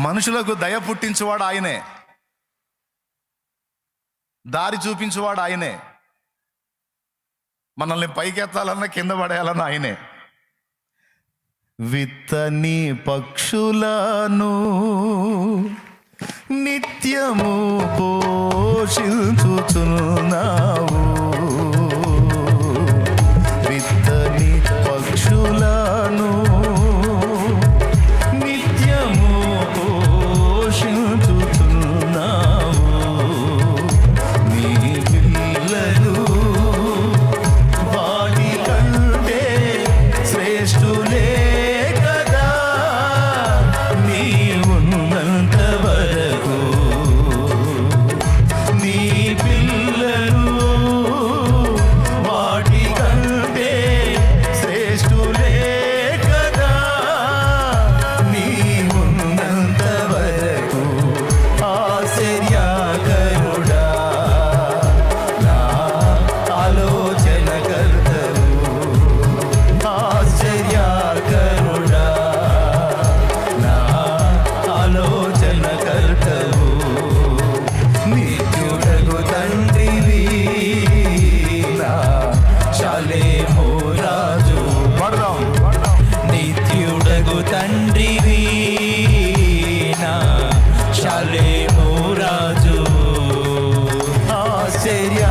మనుషులకు దయ పుట్టించువాడు ఆయనే, దారి చూపించువాడు ఆయనే, మనల్ని పైకెత్తాలన్నా కింద పడేయాలన్నా ఆయనే. విత్తని పక్షులను నిత్యము పోషించుచున్నావు, విత్తని పక్షులను నిత్యము పోషించుచున్నావు. నీ పిల్లలు వాటి కంటే శ్రేష్ఠులే కదా, నీ ఉన్నంత వరకు నీ పిల్లలు వాటి కంటే శ్రేష్ఠులే కదా, నీ ఉన్నంత వరకు. ఆశ్చర్యకరుడా నా ఆలోచనకర్తవు, ఆశ్చర్యకరుడా నా ఆలోచనకర్తవు. నిత్యుడగు తండ్రివి నా షాలేము రాజు. పడదాం. నిత్యుడగు తండ్రివి నా షాలేము రాజు. ఆశ్చర్య